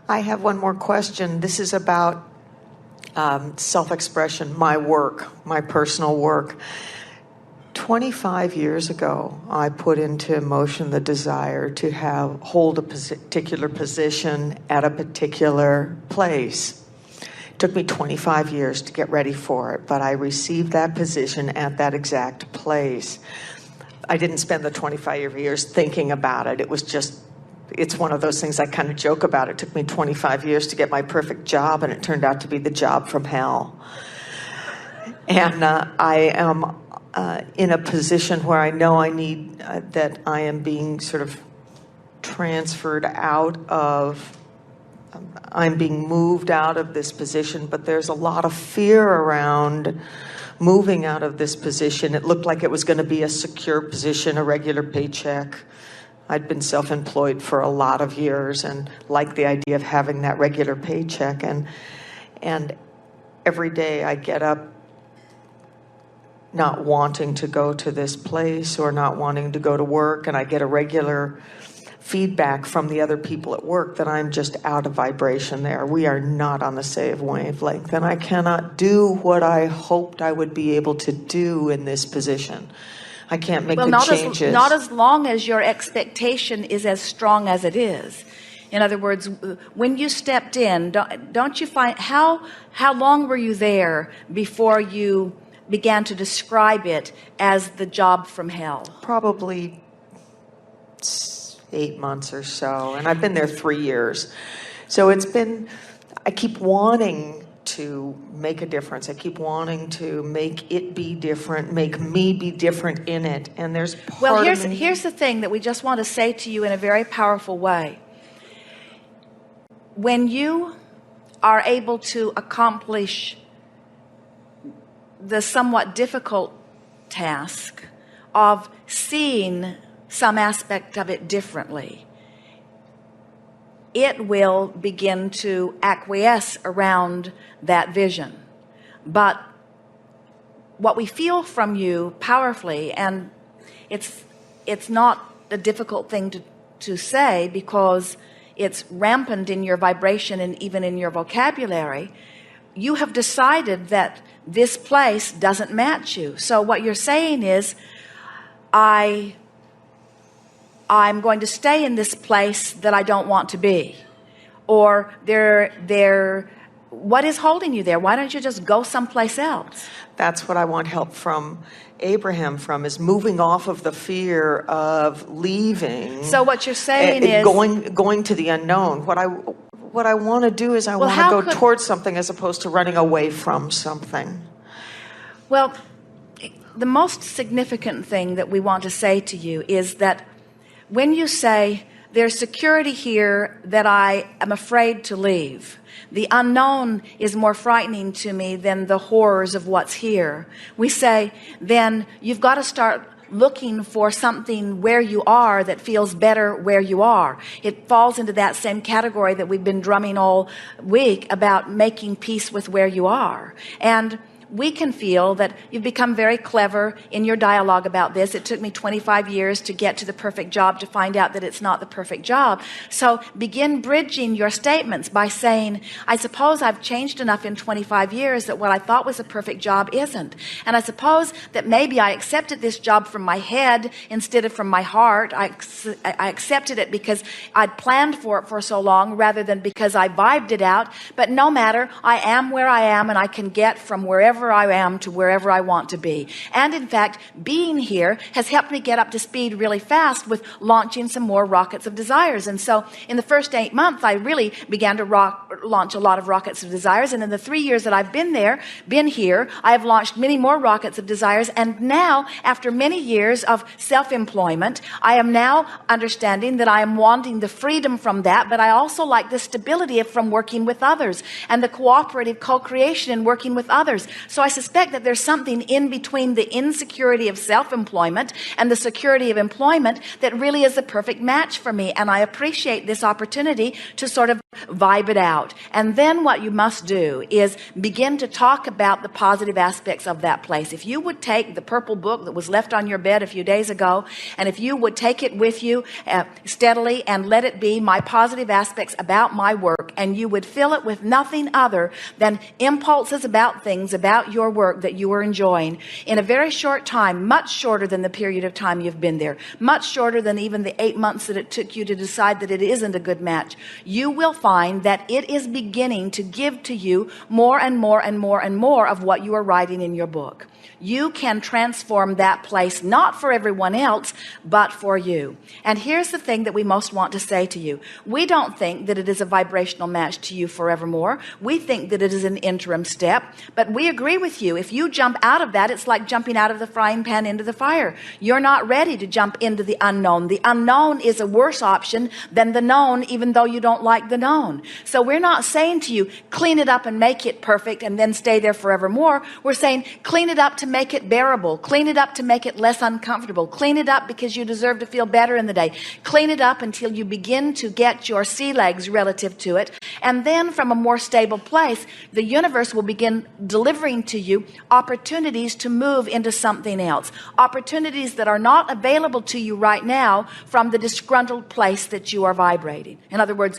I have one more question. This is about self-expression, my work, my personal work. 25 years ago, I put into motion the desire to hold a particular position at a particular place. It took me 25 years to get ready for it, but I received that position at that exact place. I didn't spend the 25 years thinking about it. It's one of those things I kind of joke about. It took me 25 years to get my perfect job, and it turned out to be the job from hell. And I am in a position where I know I need that I am being sort of transferred out of, I'm being moved out of this position, but there's a lot of fear around moving out of this position. It looked like it was going to be a secure position, a regular paycheck. I'd been self-employed for a lot of years and liked the idea of having that regular paycheck. And every day I get up not wanting to go to this place or not wanting to go to work, and I get a regular feedback from the other people at work that I'm just out of vibration there. We are not on the same wavelength, and I cannot do what I hoped I would be able to do in this position. I can't make the changes. Not as long as your expectation is as strong as it is. In other words, when you stepped in, don't you find, how long were you there before you began to describe it as the job from hell? Probably 8 months or so, and I've been there 3 years. So I keep wanting to make a difference. I keep wanting to make it be different, make me be different in it. And there's here's the thing that we just want to say to you in a very powerful way. When you are able to accomplish the somewhat difficult task of seeing some aspect of it differently, it will begin to acquiesce around that vision. But what we feel from you powerfully, and it's not a difficult thing to say because it's rampant in your vibration and even in your vocabulary, you have decided that this place doesn't match you. So what you're saying is, I'm going to stay in this place that I don't want to be. Or what is holding you there? Why don't you just go someplace else? That's what I want help from Abraham from, is moving off of the fear of leaving. So what you're saying is going to the unknown. What I want to do is I want to go towards something as opposed to running away from something. Well, the most significant thing that we want to say to you is that when you say there's security here that I am afraid to leave, the unknown is more frightening to me than the horrors of what's here, we say, then you've got to start looking for something where you are that feels better where you are. It falls into that same category that we've been drumming all week about making peace with where you are. And we can feel that you've become very clever in your dialogue about this. It took me 25 years to get to the perfect job to find out that it's not the perfect job. So begin bridging your statements by saying, I suppose I've changed enough in 25 years that what I thought was a perfect job isn't. And I suppose that maybe I accepted this job from my head instead of from my heart. I accepted it because I'd planned for it for so long rather than because I vibed it out. But no matter, I am where I am, and I can get from wherever I am to wherever I want to be. And in fact, being here has helped me get up to speed really fast with launching some more rockets of desires. And so in the first 8 months, I really began to launch a lot of rockets of desires. And in the 3 years that I've been here, I have launched many more rockets of desires. And now, after many years of self-employment, I am now understanding that I am wanting the freedom from that, but I also like the stability from working with others and the cooperative co-creation in working with others. So I suspect that there's something in between the insecurity of self-employment and the security of employment that really is the perfect match for me. And I appreciate this opportunity to sort of vibe it out. out. And then what you must do is begin to talk about the positive aspects of that place. If you would take the purple book that was left on your bed a few days ago, and if you would take it with you steadily and let it be my positive aspects about my work, and you would fill it with nothing other than impulses about things about your work that you are enjoying, in a very short time, much shorter than the period of time you've been there, much shorter than even the 8 months that it took you to decide that it isn't a good match, you will find that it is beginning to give to you more and more and more and more of what you are writing in your book. You can transform that place, not for everyone else, but for you. And here's the thing that we most want to say to you. We don't think that it is a vibrational match to you forevermore. We think that it is an interim step, but we agree with you. If you jump out of that, it's like jumping out of the frying pan into the fire. You're not ready to jump into the unknown. The unknown is a worse option than the known, even though you don't like the known. So we're not saying to you, clean it up and make it perfect and then stay there forevermore. We're saying, clean it up to make it bearable. Clean it up to make it less uncomfortable. Clean it up because you deserve to feel better in the day. Clean it up until you begin to get your sea legs relative to it. And then from a more stable place, the universe will begin delivering to you opportunities to move into something else. Opportunities that are not available to you right now from the disgruntled place that you are vibrating. In other words,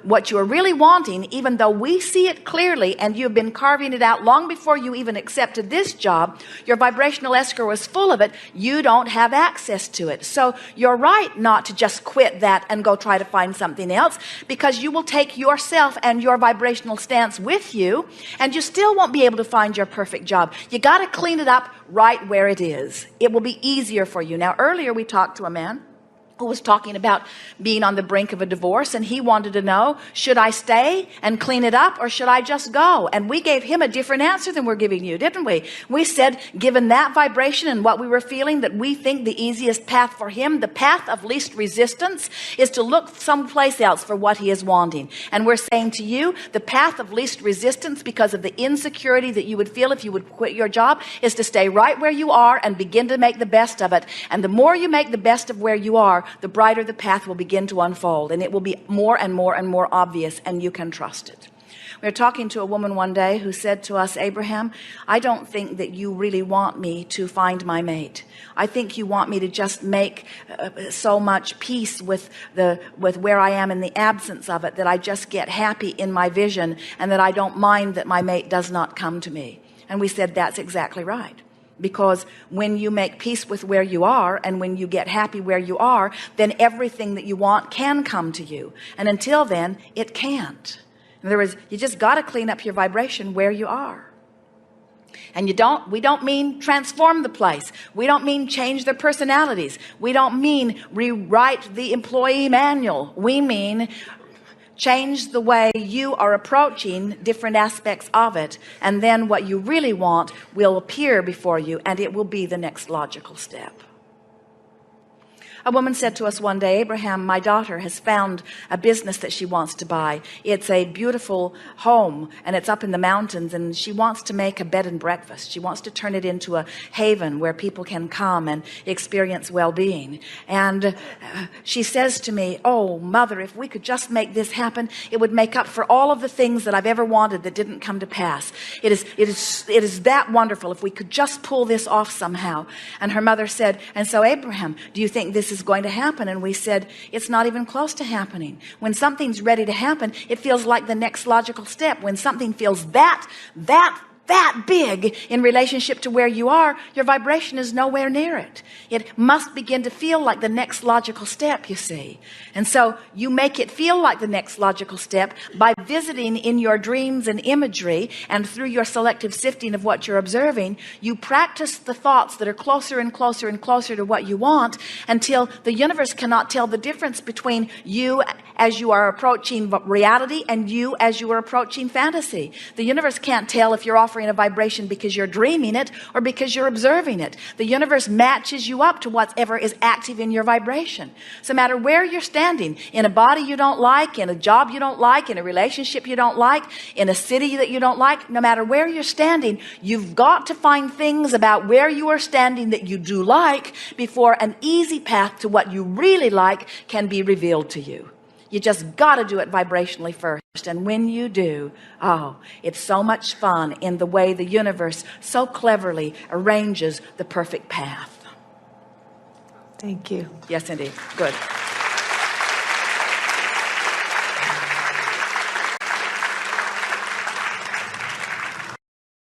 what you are really wanting, even though we see it clearly and you've been carving it out long before you even accepted this job, your vibrational escrow is full of it, you don't have access to it. So you're right not to just quit that and go try to find something else, because you will take yourself and your vibrational stance with you, and you still won't be able to find your perfect job. You got to clean it up right where it is. It will be easier for you. Now, earlier we talked to a man who was talking about being on the brink of a divorce, and he wanted to know, should I stay and clean it up, or should I just go? And we gave him a different answer than we're giving you, didn't we? We said, given that vibration and what we were feeling, that we think the easiest path for him, the path of least resistance, is to look someplace else for what he is wanting. And we're saying to you, the path of least resistance, because of the insecurity that you would feel if you would quit your job, is to stay right where you are and begin to make the best of it. And the more you make the best of where you are, the brighter the path will begin to unfold, and it will be more and more and more obvious, and you can trust it. We were talking to a woman one day who said to us, Abraham, I don't think that you really want me to find my mate. I think you want me to just make so much peace with where I am in the absence of it, that I just get happy in my vision, and that I don't mind that my mate does not come to me. And we said, that's exactly right. Because when you make peace with where you are, and when you get happy where you are, then everything that you want can come to you. And until then, it can't. In other words, you just got to clean up your vibration where you are. And we don't mean transform the place. We don't mean change their personalities. We don't mean rewrite the employee manual. We mean change the way you are approaching different aspects of it, and then what you really want will appear before you, and it will be the next logical step. A woman said to us one day, Abraham, my daughter has found a business that she wants to buy. It's a beautiful home, and it's up in the mountains, and she wants to make a bed and breakfast. She wants to turn it into a haven where people can come and experience well-being. And she says to me, oh, mother, if we could just make this happen, it would make up for all of the things that I've ever wanted that didn't come to pass. It is that wonderful if we could just pull this off somehow. And her mother said, and so Abraham, do you think this is going to happen? And we said, it's not even close to happening. When something's ready to happen, it feels like the next logical step. When something feels that big in relationship to where you are, your vibration is nowhere near it. It must begin to feel like the next logical step, you see. And so you make it feel like the next logical step by visiting in your dreams and imagery, and through your selective sifting of what you're observing, you practice the thoughts that are closer and closer and closer to what you want, until the universe cannot tell the difference between you as you are approaching reality and you as you are approaching fantasy. The universe can't tell if you're offering a vibration because you're dreaming it or because you're observing it. The universe matches you up to whatever is active in your vibration. So no matter where you're standing, in a body you don't like, in a job you don't like, in a relationship you don't like, in a city that you don't like, no matter where you're standing, you've got to find things about where you are standing that you do like before an easy path to what you really like can be revealed to you. You just got to do it vibrationally first. And when you do, oh, it's so much fun in the way the universe so cleverly arranges the perfect path. Thank you. Yes, indeed. Good.